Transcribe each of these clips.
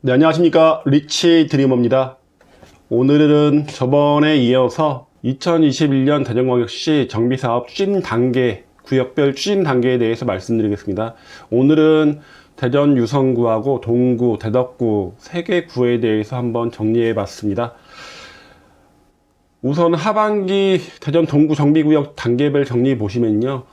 네, 안녕하십니까. 리치 드리머입니다. 오늘은 저번에 이어서 2021년 대전광역시 정비사업 추진 단계, 구역별 추진 단계에 대해서 말씀드리겠습니다. 오늘은 대전 유성구하고 동구, 대덕구 3개 구에 대해서 한번 정리해 봤습니다. 우선 하반기 대전 동구 정비구역 단계별 정리 보시면요.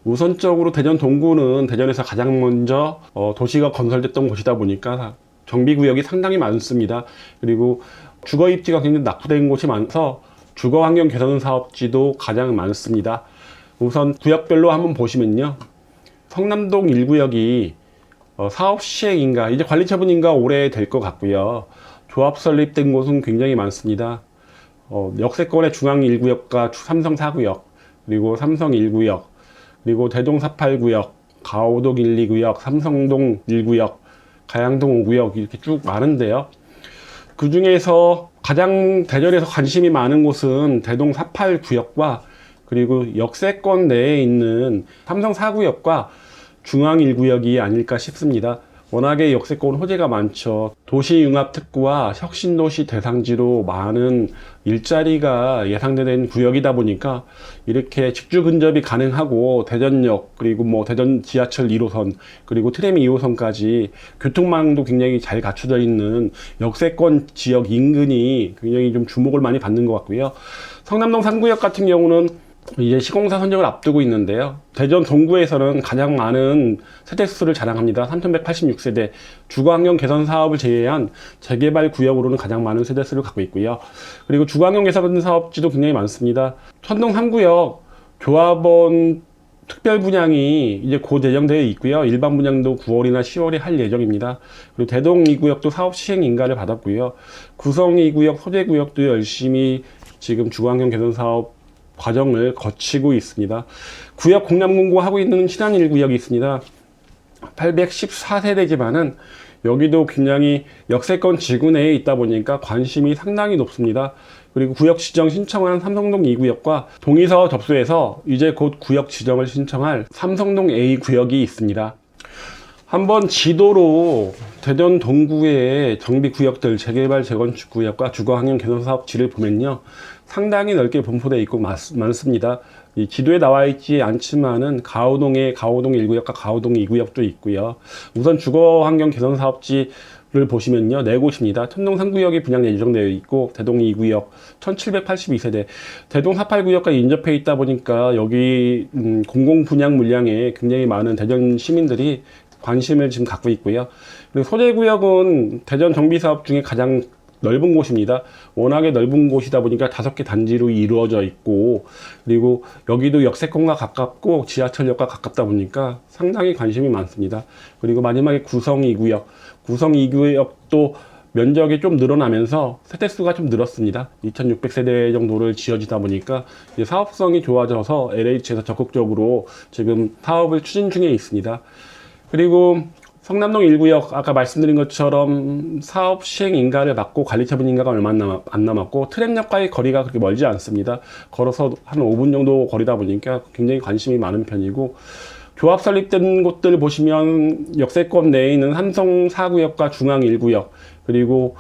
우선적으로 대전 동구는 대전에서 가장 먼저 도시가 건설됐던 곳이다 보니까 정비구역이 상당히 많습니다. 그리고 주거 입지가 굉장히 낙후된 곳이 많아서 주거 환경 개선 사업지도 가장 많습니다. 우선 구역별로 한번 보시면요. 성남동 1구역이 사업 시행인가, 이제 관리 처분인가 올해 될 것 같고요. 조합 설립된 곳은 굉장히 많습니다. 역세권의 중앙 1구역과 삼성 4구역, 그리고 삼성 1구역, 그리고 대동 48구역, 가오동 1, 2구역, 삼성동 1구역, 가양동 5구역 이렇게 쭉 많은데요. 그 중에서 가장 대전에서 관심이 많은 곳은 대동 48구역과 그리고 역세권 내에 있는 삼성 4구역과 중앙 1구역이 아닐까 싶습니다. 워낙에 역세권 호재가 많죠. 도시융합특구와 혁신도시 대상지로 많은 일자리가 예상되는 구역이다 보니까 이렇게 직주 근접이 가능하고 대전역, 그리고 뭐 대전 지하철 1호선, 그리고 트램 2호선까지 교통망도 굉장히 잘 갖춰져 있는 역세권 지역 인근이 굉장히 좀 주목을 많이 받는 것 같고요. 성남동 3구역 같은 경우는 이제 시공사 선정을 앞두고 있는데요. 대전 동구에서는 가장 많은 세대수를 자랑합니다. 3186세대. 주거환경 개선 사업을 제외한 재개발 구역으로는 가장 많은 세대수를 갖고 있고요. 그리고 주거환경 개선 사업지도 굉장히 많습니다. 천동 3구역 조합원 특별 분양이 이제 곧 예정되어 있고요. 일반 분양도 9월이나 10월에 할 예정입니다. 그리고 대동 2구역도 사업 시행 인가를 받았고요. 구성 2구역, 소재 구역도 열심히 지금 주거환경 개선 사업 과정을 거치고 있습니다. 구역 공람 공고하고 있는 신안 1구역이 있습니다. 814세대지만은 여기도 굉장히 역세권 지구 내에 있다 보니까 관심이 상당히 높습니다. 그리고 구역 지정 신청한 삼성동 2구역과 동의서 접수해서 이제 곧 구역 지정을 신청할 삼성동 A구역이 있습니다. 한번 지도로 대전 동구의 정비구역들, 재개발, 재건축 구역과 주거환경 개선 사업지를 보면요. 상당히 넓게 분포되어 있고 많습니다. 이 지도에 나와 있지 않지만은 가오동에 가오동 1구역과 가오동 2구역도 있고요. 우선 주거환경 개선 사업지를 보시면요. 4곳입니다. 천동 3구역이 분양 예정되어 있고 대동 2구역 1782세대, 대동 48구역과 인접해 있다 보니까 여기 공공 분양 물량에 굉장히 많은 대전 시민들이 관심을 지금 갖고 있고요. 그리고 소재구역은 대전 정비사업 중에 가장 넓은 곳입니다. 워낙에 넓은 곳이다 보니까 5개 단지로 이루어져 있고, 그리고 여기도 역세권과 가깝고 지하철역과 가깝다 보니까 상당히 관심이 많습니다. 그리고 마지막에 구성 2구역, 구성 2구역도 면적이 좀 늘어나면서 세대수가 좀 늘었습니다. 2600세대 정도를 지어지다 보니까 이제 사업성이 좋아져서 LH에서 적극적으로 지금 사업을 추진 중에 있습니다. 그리고 성남동 1구역 아까 말씀드린 것처럼 사업 시행 인가를 받고 관리 처분 인가가 얼마 안 남았고 트램역과의 거리가 그렇게 멀지 않습니다. 걸어서 한 5분 정도 거리다 보니까 굉장히 관심이 많은 편이고, 조합 설립된 곳들 보시면 역세권 내에 있는 삼성 4구역과 중앙 1구역, 그리고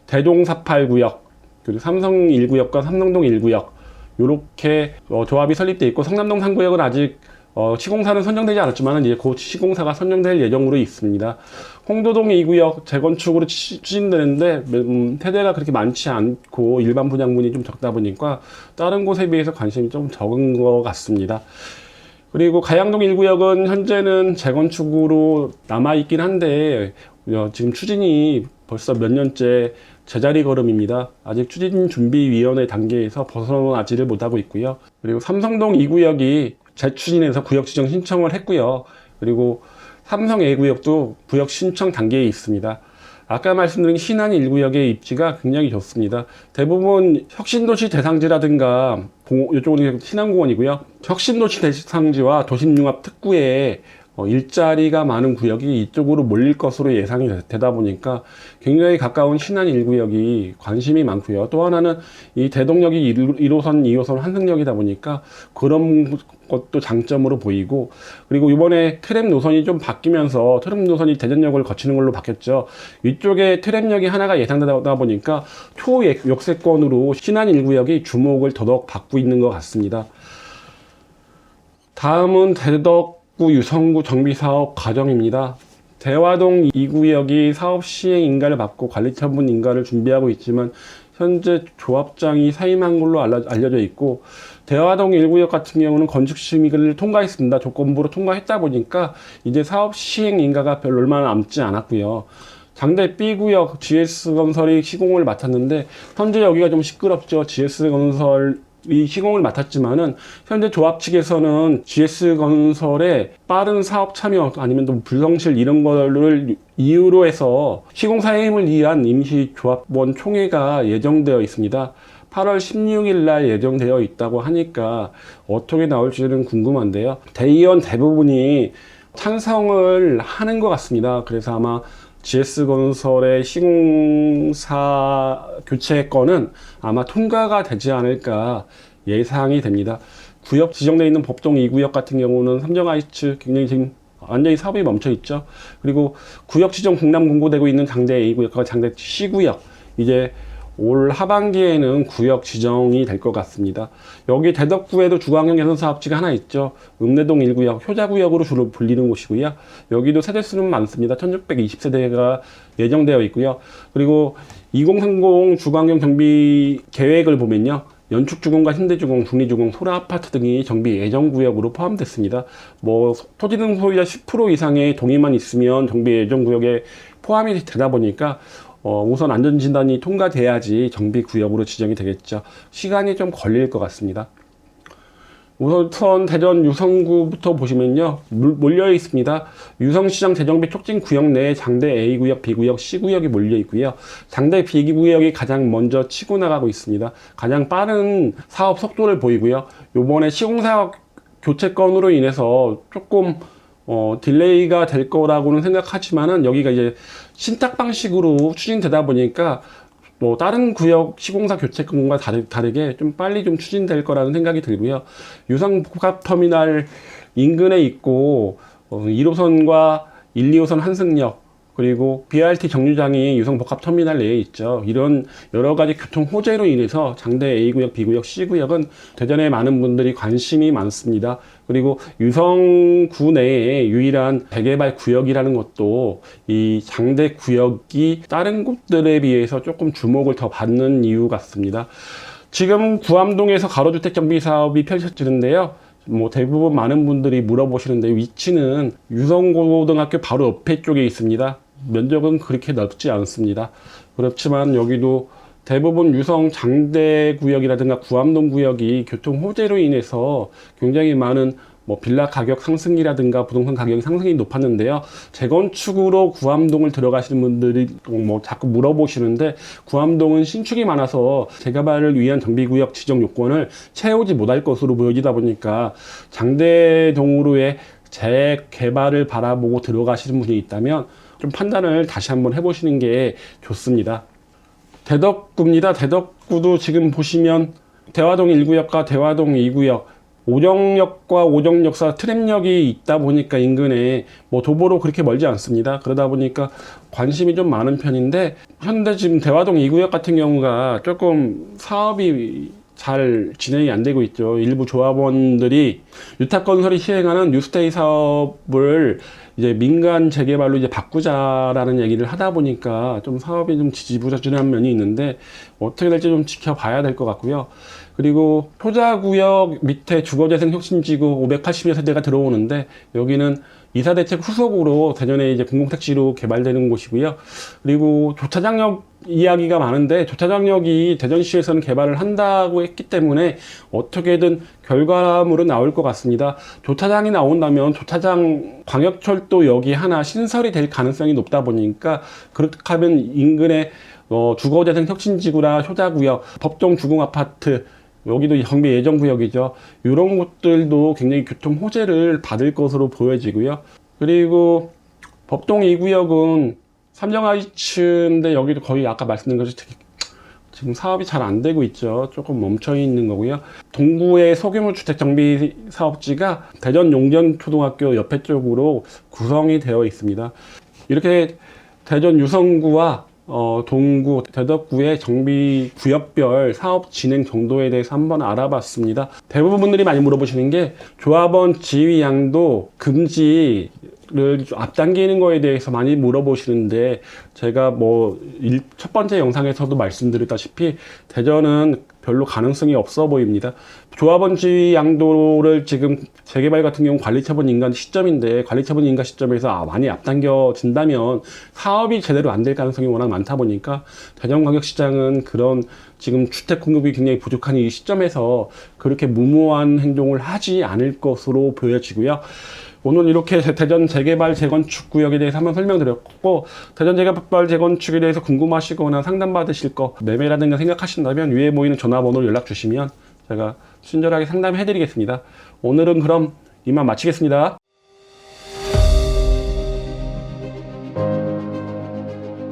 대동 48구역, 그리고 삼성 1구역과 삼성동 1구역 이렇게 조합이 설립되어 있고, 성남동 3구역은 아직 시공사는 선정되지 않았지만 이제 곧 시공사가 선정될 예정으로 있습니다. 홍도동 2구역 재건축으로 추진되는데 세대가 그렇게 많지 않고 일반 분양분이 좀 적다 보니까 다른 곳에 비해서 관심이 좀 적은 것 같습니다. 그리고 가양동 1구역은 현재는 재건축으로 남아있긴 한데 지금 추진이 벌써 몇 년째 제자리 걸음입니다. 아직 추진준비위원회 단계에서 벗어나지를 못하고 있고요. 그리고 삼성동 2구역이 재추진해서 구역 지정 신청을 했고요. 그리고 삼성 A구역도 구역 신청 단계에 있습니다. 아까 말씀드린 신안 1구역의 입지가 굉장히 좋습니다. 대부분 혁신도시 대상지라든가 이쪽은 신안공원이고요. 혁신도시 대상지와 도심융합 특구에 일자리가 많은 구역이 이쪽으로 몰릴 것으로 예상이 되다 보니까 굉장히 가까운 신안 1구역이 관심이 많고요. 또 하나는 이 대동역이 1호선, 2호선 환승역이다 보니까 그런 것도 장점으로 보이고, 그리고 이번에 트램 노선이 좀 바뀌면서 트램 노선이 대전역을 거치는 걸로 바뀌었죠. 이쪽에 트램역이 하나가 예상되다 보니까 초역세권으로 신안 1구역이 주목을 더더욱 받고 있는 것 같습니다. 다음은 대덕구 유성구 정비사업 과정입니다. 대화동 2구역이 사업 시행 인가를 받고 관리처분 인가를 준비하고 있지만 현재 조합장이 사임한 걸로 알려져 있고, 대화동 1구역 같은 경우는 건축 심의를 통과했습니다. 조건부로 통과했다 보니까 이제 사업 시행 인가가 별로 얼마 남지 않았고요. 장대 B구역 GS건설이 시공을 맡았는데 현재 여기가 좀 시끄럽죠. GS건설이 시공을 맡았지만은 현재 조합 측에서는 GS건설의 빠른 사업 참여 아니면 또 불성실 이런 거를 이유로 해서 시공 사임을 위한 임시 조합원 총회가 예정되어 있습니다. 8월 16일 날 예정되어 있다고 하니까 어떻게 나올지는 궁금한데요. 대의원 대부분이 찬성을 하는 것 같습니다. 그래서 아마 GS건설의 시공사 교체 건은 아마 통과가 되지 않을까 예상이 됩니다. 구역 지정되어 있는 법동 2구역 같은 경우는 삼정아이츠 굉장히 지금 완전히 사업이 멈춰 있죠. 그리고 구역 지정 공람 공고되고 있는 장대 A구역과 장대 C구역, 이제 올 하반기에는 구역 지정이 될 것 같습니다. 여기 대덕구에도 주거환경 개선 사업지가 하나 있죠. 읍내동 1구역, 효자구역으로 주로 불리는 곳이고요. 여기도 세대수는 많습니다. 1620세대가 예정되어 있고요. 그리고 2030 주거환경 정비 계획을 보면요. 연축주공과 현대주공, 중리주공, 소라아파트 등이 정비 예정구역으로 포함됐습니다. 토지 등 소유자 10% 이상의 동의만 있으면 정비 예정구역에 포함이 되다 보니까 우선 안전진단이 통과돼야지 정비구역으로 지정이 되겠죠. 시간이 좀 걸릴 것 같습니다. 우선 대전 유성구부터 보시면요, 몰려 있습니다. 유성시장 재정비 촉진 구역 내에 장대 A구역, B구역, C구역이 몰려 있고요. 장대 B구역이 가장 먼저 치고 나가고 있습니다. 가장 빠른 사업 속도를 보이고요. 요번에 시공사업 교체건으로 인해서 조금 딜레이가 될 거라고는 생각하지만은 여기가 이제 신탁 방식으로 추진되다 보니까 다른 구역 시공사 교체건과 다르게 좀 빨리 좀 추진될 거라는 생각이 들고요. 유성 복합터미널 인근에 있고 1호선과 1, 2호선 환승역, 그리고 BRT 정류장이 유성 복합터미널 내에 있죠. 이런 여러 가지 교통 호재로 인해서 장대 A구역, B구역, C구역은 대전에 많은 분들이 관심이 많습니다. 그리고 유성구 내에 유일한 재개발 구역이라는 것도 이 장대 구역이 다른 곳들에 비해서 조금 주목을 더 받는 이유 같습니다. 지금 구암동에서 가로주택 정비 사업이 펼쳐지는데요. 대부분 많은 분들이 물어보시는데 위치는 유성고등학교 바로 옆에 쪽에 있습니다. 면적은 그렇게 넓지 않습니다. 그렇지만 여기도 대부분 유성 장대 구역이라든가 구암동 구역이 교통 호재로 인해서 굉장히 많은 빌라 가격 상승이라든가 부동산 가격 상승이 높았는데요. 재건축으로 구암동을 들어가시는 분들이 자꾸 물어보시는데, 구암동은 신축이 많아서 재개발을 위한 정비구역 지정 요건을 채우지 못할 것으로 보여지다 보니까 장대동으로의 재개발을 바라보고 들어가시는 분이 있다면 좀 판단을 다시 한번 해보시는 게 좋습니다. 대덕구입니다. 대덕구도 지금 보시면 대화동 1구역과 대화동 2구역, 오정역과 오정역사 트램역이 있다 보니까 인근에 도보로 그렇게 멀지 않습니다. 그러다 보니까 관심이 좀 많은 편인데, 현재 지금 대화동 2구역 같은 경우가 조금 사업이 잘 진행이 안 되고 있죠. 일부 조합원들이 유탁건설이 시행하는 뉴스테이 사업을 이제 민간 재개발로 이제 바꾸자라는 얘기를 하다 보니까 좀 사업이 좀 지지부진한 면이 있는데, 어떻게 될지 좀 지켜봐야 될 것 같고요. 그리고 효자구역 밑에 주거재생 혁신지구 580여 세대가 들어오는데, 여기는 이사대책 후속으로 대전에 이제 공공택지로 개발되는 곳이고요. 그리고 조차장역 이야기가 많은데, 조차장역이 대전시에서는 개발을 한다고 했기 때문에 어떻게든 결과물은 나올 것 같습니다. 조차장이 나온다면 조차장 광역철도역이 하나 신설이 될 가능성이 높다 보니까, 그렇게 하면 인근에 주거재생 혁신지구나 효자구역, 법정 주공아파트, 여기도 정비 예정구역이죠. 이런 곳들도 굉장히 교통 호재를 받을 것으로 보여지고요. 그리고 법동 2구역은 삼정하이츠인데 여기도 거의 아까 말씀드린 것이 지금 사업이 잘 안 되고 있죠. 조금 멈춰 있는 거고요. 동구의 소규모 주택 정비 사업지가 대전 용전초등학교 옆에 쪽으로 구성이 되어 있습니다. 이렇게 대전 유성구와 동구, 대덕구의 정비 구역별 사업 진행 정도에 대해서 한번 알아봤습니다. 대부분 분들이 많이 물어보시는 게 조합원 지위 양도 금지를 앞당기는 거에 대해서 많이 물어보시는데, 제가 첫 번째 영상에서도 말씀드렸다시피 대전은 별로 가능성이 없어 보입니다. 조합원 지위 양도를 지금 재개발 같은 경우 관리처분 인가 시점인데, 관리처분 인가 시점에서 많이 앞당겨진다면 사업이 제대로 안 될 가능성이 워낙 많다 보니까 대전광역시장은 그런 지금 주택 공급이 굉장히 부족한 이 시점에서 그렇게 무모한 행동을 하지 않을 것으로 보여지고요. 오늘 이렇게 대전 재개발 재건축 구역에 대해서 한번 설명드렸고, 대전 재개발 재건축에 대해서 궁금하시거나 상담받으실 거, 매매라든가 생각하신다면 위에 보이는 전화번호로 연락 주시면 제가 친절하게 상담해 드리겠습니다. 오늘은 그럼 이만 마치겠습니다.